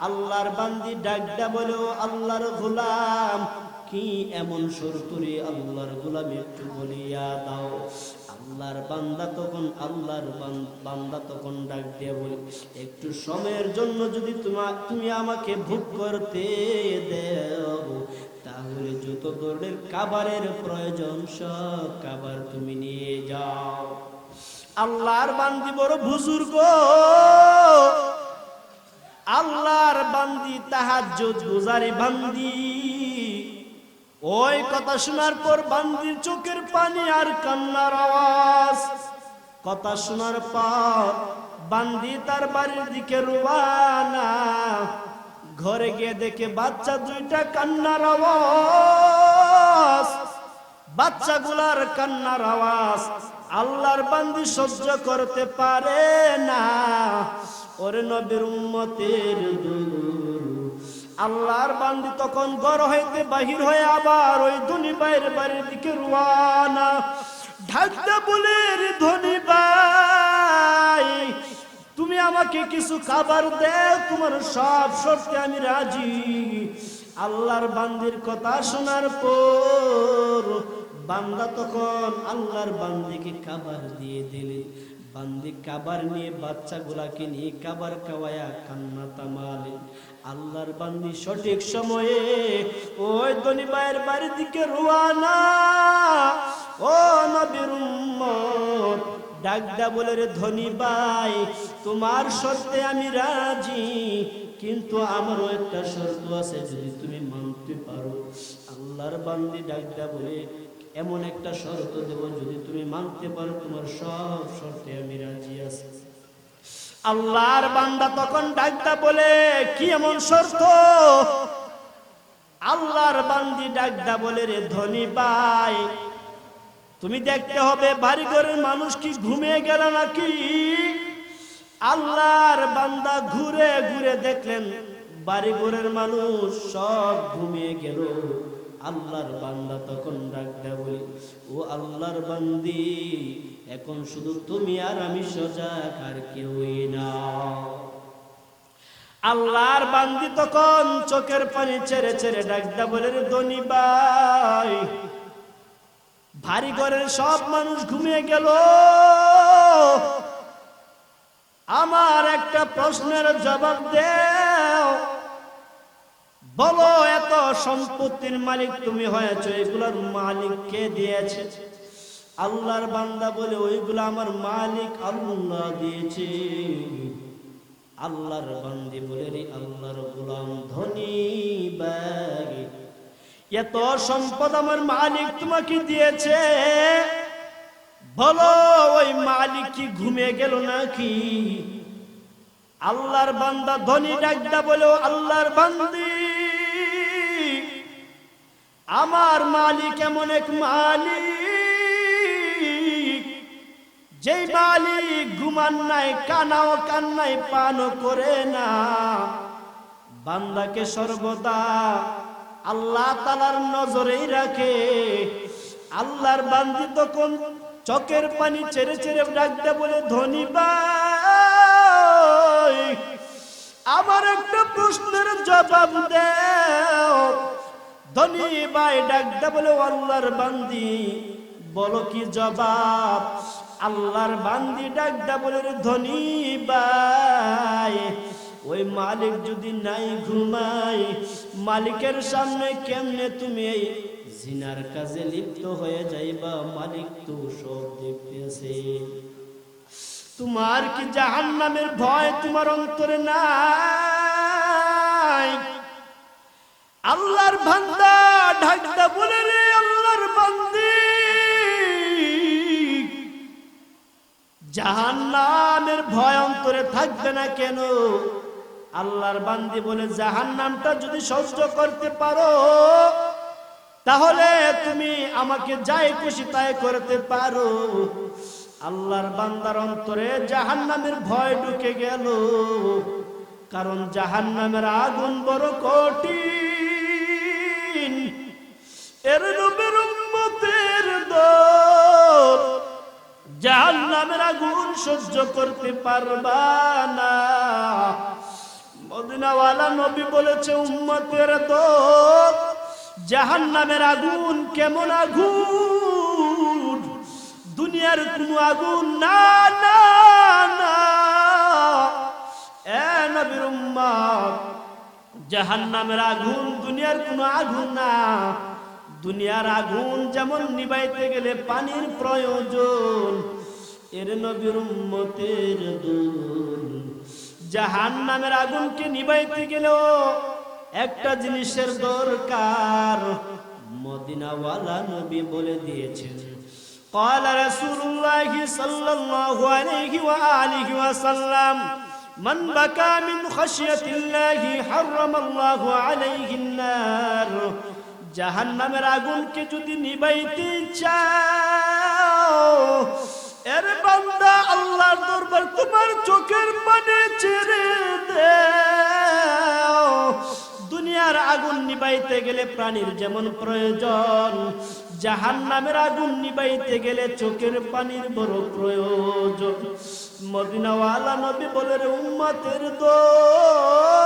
আল্লাহর বান্দি ডাকটা বলে, ও আল্লাহর গোলাম, কি এমন শর্ত রে আল্লাহর গোলাম, একটু বলিয়া দাও। আল্লাহর বান্দা তখন ডাক দিয়ে বলে, একটু সময়ের জন্য যদি তুমি আমাকে ভোগ করতে দেও, তাহলে যত ধরনের খাবারের প্রয়োজন সব খাবার তুমি নিয়ে যাও। আল্লাহর বান্দি বড় বুজুর্গ, আল্লাহর বান্দি তাহাজ্জুদ গুজারি বান্দি। ওই কথা শোনার পর বান্দির চোখের পানি আর কান্নার আওয়াজ। কথা শোনার পর বান্দি তার বাড়ির দিকে রওনা। ঘরে গিয়ে দেখে বাচ্চা দুইটা কান্নার আওয়াজ, বাচ্চাগুলার কান্নার আওয়াজ আল্লাহর বান্দি সহ্য করতে পারে না। ওরে নবীর উম্মতের দূর। আল্লাহর বান্দি তখন ঘর হইতে বাহির হয়ে আবার ওই ধনী ভাইয়ের বাড়ির দিকে রওনা। ঢাকতে বলে, রে ধনী ভাই, তুমি আমাকে কিছু খাবার দাও, তোমার সব শর্তে আমি রাজি। আল্লাহর বান্দির কথা শোনার পর বান্দা তখন আল্লাহর বান্দিকে খাবার দিয়ে দিলে। বান্দি খাবার নিয়ে বাচ্চাগুলাকে নিয়ে খাবার খাওয়ায়া কান্না থামালে। আল্লাহর বান্দি সঠিক সময়ে ওই ধনী ভাইয়ের বাড়ির দিকে রওনা। ও নবীর উম্মত, ডাকদা বলে, রে ধনী ভাই, তোমার শর্তে আমি রাজি, কিন্তু আমারও একটা শর্ত আছে, যদি তুমি মানতে পারো। আল্লাহর বান্দি ডাকদা বলে, এমন একটা শর্ত দেব, যদি তুমি মানতে পারো তোমার সব শর্তে আমি রাজি আছি। আল্লাহর বান্দা তখন ডাকদা বলে, কি এমন শর্ত? আল্লাহর বান্দি ডাকদা বলে, রে ধনী ভাই, তুমি দেখতে হবে বাড়ি ঘরের মানুষ কি ঘুমিয়ে গেল নাকি। আল্লাহর বান্দা ঘুরে ঘুরে দেখলেন বাড়ি ঘরের মানুষ সব ঘুমিয়ে গেল। আল্লাহর বান্দা তখন ডাকতে বলি, ও আল্লাহর বান্দি, এখন শুধু তুমি আর আমি সজাগ, আর কেউই না। আল্লাহর বান্দি তখন চোখের পানি ছেড়ে ছেড়ে ডাকতে বলে, রে ধনী ভাই, ভারী ঘরের সব মানুষ ঘুমিয়ে গেল। আমার একটা প্রশ্নের জবাব দাও, বলো এত সম্পত্তির মালিক তুমি হয়েছে, এগুলোর মালিক কে দিয়েছে? আল্লাহর বান্দা বলে, ওইগুলো আমার মালিক আল্লাহ দিয়েছে। আল্লাহর বান্দি বলে, রে আল্লাহর গোলাম ধনী ভাই, এত সম্পদ আমার মালিক তোমাকে দিয়েছে, বলো ওই মালিক কি ঘুমিয়ে গেল নাকি? আল্লাহর বান্দা ধনী ডাকদা বলে, আল্লাহর বান্দি, আমার মালিক এমন এক মালিক, যেই মালিক ঘুমান নাই, কানাও কান নাই, পানও করে না, বান্দাকে সর্বদা আল্লাহ তাআলার নজরেই রাখে। আল্লাহর বান্দি তখন চোখের পানি ছেড়ে ছেড়ে ডাকতে বলে, ধনী ভাই, আমার একটা প্রশ্নের জবাব দাও। ধনী ভাই ডাকতে বলে, আল্লাহর বান্দি বলো কি জবাব? আল্লাহর বান্দি ডাকতে বলে, ধনী ভাই, ওই মালিক যদি নাই ঘুমায়, মালিকের সামনে কেমনে তুমি এই জিনার কাজে লিপ্ত হয়ে যাইবা? মালিক তো সব দেখতেছে। তোমার কি জাহান্নামের ভয় তোমার অন্তরে নাই? আল্লাহর বান্দা ঢাকটা বলে, রে আল্লাহর বান্দি, জাহান্নামের ভয় অন্তরে থাকবে না কেন? আল্লাহর বান্দি বলে, জাহান্নামটা যদি সহ্য করতে পারো, তাহলে তুমি আমাকে যাই খুশি তাই করতে পারো। আল্লাহর বান্দার অন্তরে জাহান্নামের ভয় ঢুকে গেল, কারণ জাহান্নামের আগুন বড় কঠিন। এর নবীর উম্মতের দল জাহান্নামের আগুন সহ্য করতে পারবা না। মদিনাওয়ালা নবী বলেছে, উম্মতের দল জাহান্নামের আগুন কেমন আগুন? দুনিয়ার কোনো আগুন না, না, না। এ নবীর উম্মত, জাহান্নামের আগুন দুনিয়ার কোনো আগুন না। দুনিয়ার আগুন যেমন নিভাইতে গেলে পানির প্রয়োজন, এর নবীর উম্মতের দল জাহান্নামের আগুনকে নিভাইতে গেলেও একটা জিনিসের দরকার। মদিনাওয়ালা নবী বলে দিয়েছেন, قال رسول الله صلى الله عليه وآله وسلم من بكى من خشية الله حرم الله عليه النار। জাহান্নামের আগুনকে যদি নিভাইতে চাও, এর বান্দা আল্লাহর দরবার তোমার চোখের পানি ছেড়ে দাও। দুনিয়ার আগুন নিভাইতে গেলে প্রাণীর যেমন প্রয়োজন, জাহান্নামের আগুন নিভাইতে গেলে চোখের পানির বড় প্রয়োজন। মদিনাওয়ালা নবী বলে, রে উম্মতের দল,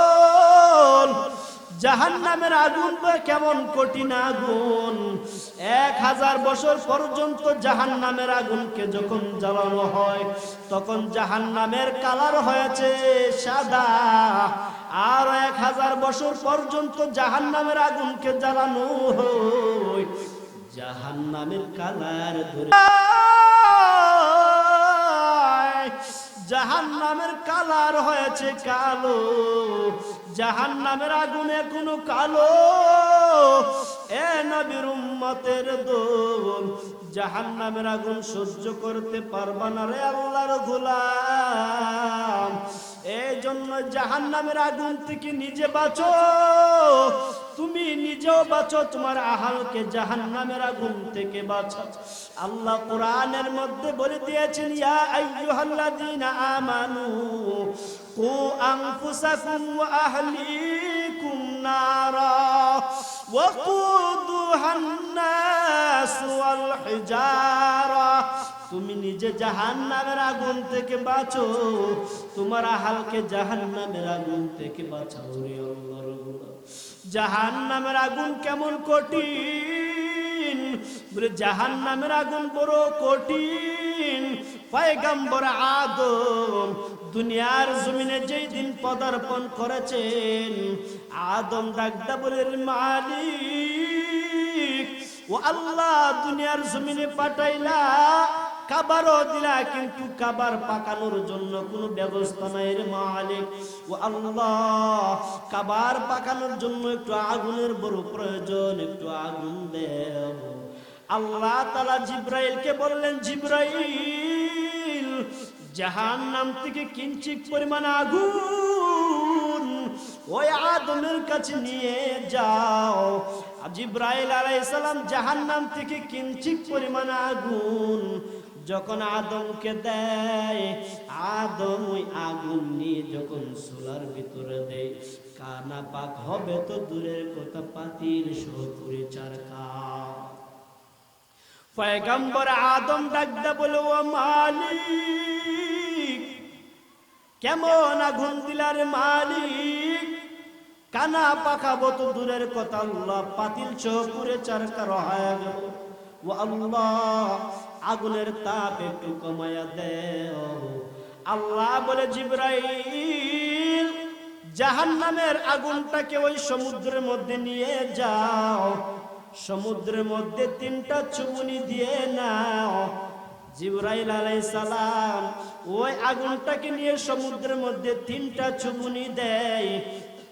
জাহান্নামের আগুন কেমন কঠিন আগুন। 1000 বছর পর্যন্ত জাহান্নামের আগুনকে যখন জ্বালানো হয়, তখন জাহান্নামের কালার হয়েছে সাদা। আর 1000 বছর পর্যন্ত জাহান্নামের আগুনকে জ্বালানো হয়, জাহান্নামের কালার ধরে জাহান্নামের কালার হয়েছে কালো। জাহান্নামের আগুনে কোনো কালো। এ নবীর উম্মতের দল, জাহান্নামের আগুন সহ্য করতে পারবা না রে আল্লাহর গোলাম। এই জন্য জাহান্নামের আগুন থেকে নিজে বাঁচো, তুমি নিজেও বাঁচো, তোমার আহালকে জাহান্নামের আগুন থেকে বাঁচাও। আল্লাহ কোরআনের মধ্যে বলে দিয়েছেন, ইয়া আইয়ুহাল্লাযীনা আমানু কু আনফুসাকুম ওয়া আহলিকুম নারা ওয়াকুদুহান নাস ওয়াল হিজারা। তুমি নিজে জাহান্নামের আগুন থেকে বাঁচো, তোমার আহালকে জাহান্নামের আগুন থেকে বাঁচাও রে আল্লাহর গোলাম। জাহান্নামের আগুন কেমন কঠিন, বলে জাহান্নামের আগুন বড় কঠিন। পয়গম্বর আদম দুনিয়ার জমিনে যেই দিন পদার্পণ করেছেন, আদম ডাকদা বলেন মালিক ও আল্লাহ, দুনিয়ার জমিনে পাঠাইলা, খাবারও দিলা, কিন্তু খাবার পাকানোর জন্য কোনো ব্যবস্থা নাই রে মালিক। ও আল্লাহ, খাবার পাকানোর জন্য একটু আগুনের বড় প্রয়োজন, একটু আগুন দেও। আল্লাহ তাআলা জিব্রাইলকে বললেন, জিব্রাইল, জাহান্নাম থেকে কিঞ্চিত পরিমাণ আগুন ওই আদমের কাছে নিয়ে যাও। জিব্রাইল আলাইহিস সালাম জাহান্নাম থেকে কিঞ্চিত পরিমাণ আগুন যখন আদমকে দেয়, আদম ওই আগুন নিয়ে যখন চুলার ভিতরে দেয়, কানা পাক হবে তো দূরের কথা, পাতিল সহ পুরে চারখার। পয়গম্বর আদম ডাকদা বলে, ও মালিক, কেমন আগুন দিলার মালিক, কানা পাকাবো তো দূরের কথা, আল্লাহ পাতিল সহ পুরে চারখার হয়ে গেল। ও আল্লাহ, আগুনের তাপ একটু কমায়া দেও। আল্লাহ বলে, জিব্রাইল, জাহান্নামের আগুনটাকে ওই সমুদ্রের মধ্যে নিয়ে যাও, সমুদ্রের মধ্যে 3টা চুমুনি দিয়ে নাও। জিব্রাইল আলাইহিস সালাম ওই আগুনটাকে নিয়ে সমুদ্রের মধ্যে 3টা চুমুনি দেয়।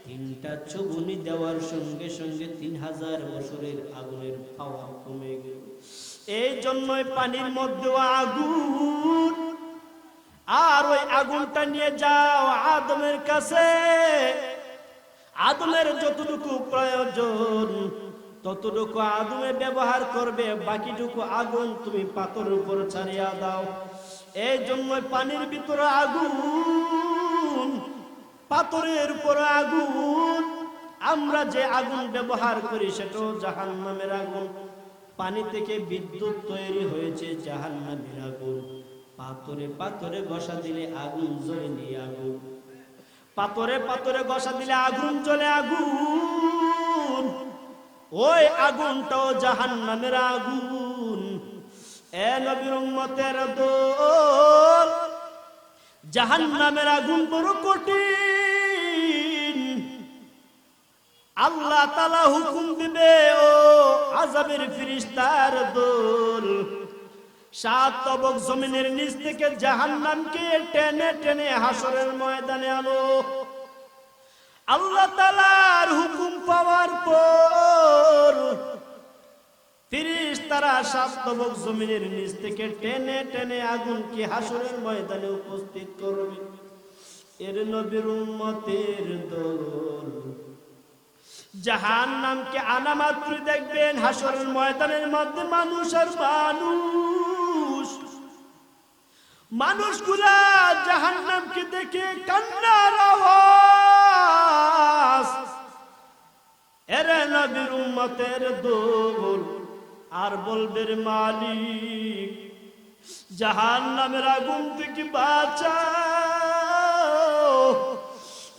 3টা চুমুনি দেওয়ার সঙ্গে সঙ্গে 3000 বছরের আগুনের পাওয়ার কমে গেল। এই জন্যই পানির মধ্যে আগুন। আর ওই আগুনটা নিয়ে যাও আদমের কাছে, আদমের যতটুকু প্রয়োজন ততটুকু আদমে ব্যবহার করবে, বাকিটুকু আগুন তুমি পাথরের উপর ছাড়িয়া দাও। এই জন্য পানির ভিতরে আগুন, পাথরের উপর আগুন। আমরা যে আগুন ব্যবহার করি সেটাও জাহান্নামের আগুন। পানি থেকে বিদ্যুৎ তৈরি হয়েছে জাহান্নামের আগুন। পাথরে পাথরে ঘষা দিলে আগুন জ্বলে নি আগুন, পাথরে পাথরে ঘষা দিলে আগুন জ্বলে আগুন। ওই আগুনটাও জাহান্নামের আগুন। এ নবীর উম্মতের দল, জাহান্নামের আগুন বড় কঠিন। আল্লাহ তাআলা হুকুম দিবে, ও আযাবের ফেরেশতার দল, 7 তবক জমিনের নিচ থেকে জাহান্নামকে টেনে টেনে হাসরের ময়দানে আনো। আল্লাহ তাআলার হুকুম পাওয়ার পর ফেরেশতারা 7 তবক জমিনের নিচ থেকে টেনে টেনে আগুনকে হাসরের ময়দানে উপস্থিত করবে। এর নবীর উম্মতের দল জাহান্নামকে আনা মাত্র দেখবেন হাসরের ময়দানের মধ্যে মানুষ আর মানুষ, মানুষগুলা জাহান্নামকে দেখে কান্নার আওয়াজ। এর নবীর উম্মতের দল আর বলবে, মালিক, জাহান্নামের আগুন থেকে বাঁচাও।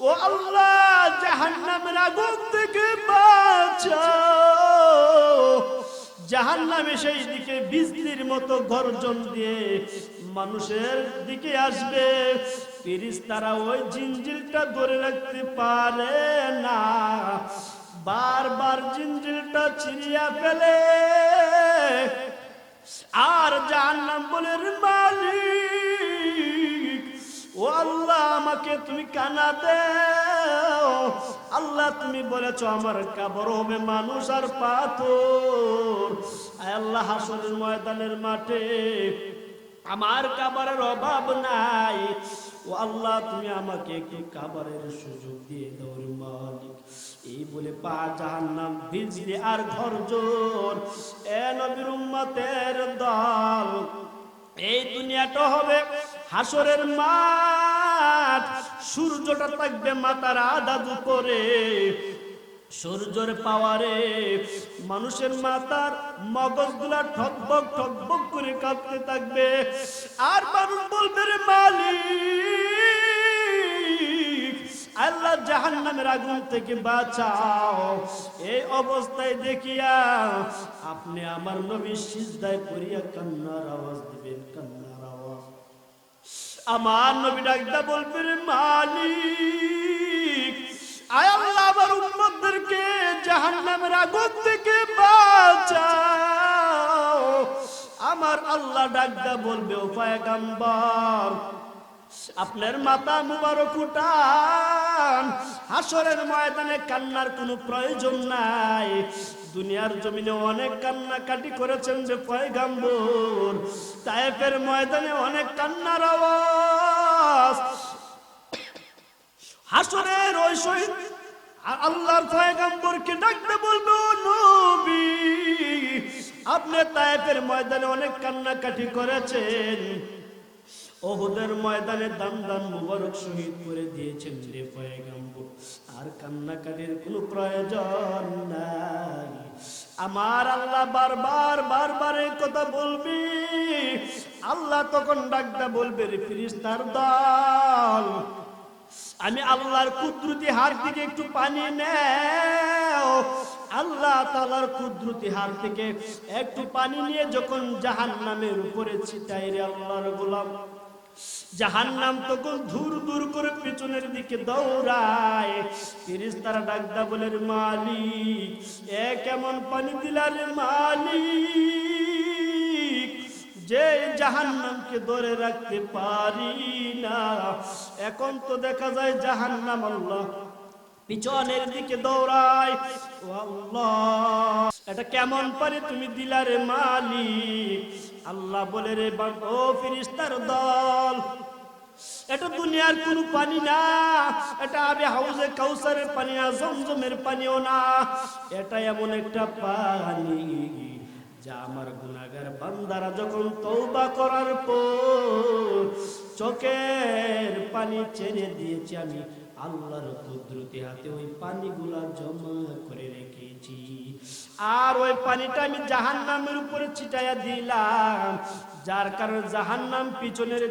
ও আল্লাহ, জাহান্নামের আগুন থেকে বাঁচাও। জাহান্নামে সেই দিকে বিজলির মতো গর্জন দিয়ে মানুষের দিকে আসবে। ফেরেশতারা ওই জিঞ্জিলটা ধরে রাখতে পারে না, বারবার জিঞ্জিলটা ছিঁড়িয়া ফেলে। আর জাহান্নাম বলে, মালিক, ও আল্লাহ, আমাকে তুমি কানা দাও। আল্লাহ, তুমি বলেছো আমার কবর হবে মানুষ আর পাথর। আয় আল্লাহ, হাসরের ময়দানের মাঠে আমার কবরের অভাব নাই। ও আল্লাহ, তুমি আমাকে একটু কবরের সুযোগ দিয়ে দাও রে মালিক। এই বলে পা জাহান্নাম ভিজলে আর গর্জন। এ নবীর উম্মতের দল, এই দুনিয়াটা হবে হাসরের মাঠ। সূর্যটা থাকবে মাথার আধা উপরে, সূর্যের পাওয়ারে মানুষের মাথার মগজগুলা ঠকবক ঠকবক করে কাঁপতে থাকবে। আর মানুষ বলবে, রে মালিক, আল্লাহ, জাহান্নামের আগুন থেকে বাঁচাও। এই অবস্থায় দেখিয়া আপনি আমার নবীর সিজদায় পড়িয়া কান্নার আওয়াজ দিবেন, কান্নার আওয়াজ। আমার নবী ডাকদা বলবেন, মালিক, আয় আল্লাহ আমার উম্মতদেরকে জাহান্নামের আগুন থেকে বাঁচাও। আমার আল্লাহ ডাকদা বলবে, ও পয়গম্বর, আপনার মাথা মুবারক উঠান, হাসরের ময়দানে কান্নার কোনো প্রয়োজন নাই। দুনিয়ার জমিনে অনেক কান্নাকাটি করেছেন যে পয়গম্বর, তায়েফের ময়দানে অনেক কান্নার আওয়াজ। হাসরের ওই শহীদ আল্লাহর পয়গম্বরকে ডাকতে বলবো, নবী, আপনি তায়েফের ময়দানে অনেক কান্নাকাটি করেছেন, ওহুদের ময়দানে দান দান মুবারক শহীদ করে দিয়েছেন রে পয়গম্বর, আর কান্নাকাটির কোনো প্রয়োজন নাই। আমার আল্লাহ বারবার বারবার এই কথা বলবি। আল্লাহ তখন ডাকটা বলবে, রে ফেরেশতার দল, আমি আল্লাহর কুদরতি হাত থেকে একটু পানি নেও। আল্লাহ তাআলার কুদরতি হাত থেকে একটু পানি নিয়ে যখন জাহান্নামের উপরে ছিটাই রে আল্লাহর গোলাম, জাহান্নাম তখন ধুর ধুর করে পেছনের দিকে দৌড়ায়। ফেরেশতারা ডাকদা বলে, মালিক, এ কেমন পানি দিলার মালিক, যে জাহান্নামকে ধরে রাখতে পারি না। এখন তো দেখা যায় জাহান্নাম আল্লাহ পিছনের দিকে দৌড়ায়। ও আল্লাহ, এটা কেমন পানি তুমি দিলারে মালিক? আল্লাহ বলে, রে ও ফেরেশতার দল, এটা দুনিয়ার কোনো পানি না, এটা আবে হাউজে কাউসারের পানি না, জমজমের পানিও না। এটা এমন একটা পানি যা আমার গুনাহগার বান্দারা যখন তওবা করার পর চোখের পানি ছেড়ে দিয়েছি, আমি আল্লাহর কুদরতি হাতে ওই পানিগুলা জমা করে রেখেছি, আর ওই পানিটা আমি জাহান্নামের উপরে ছিটাইয়া দিলাম, যার কারণে জাহান্নাম পিছনের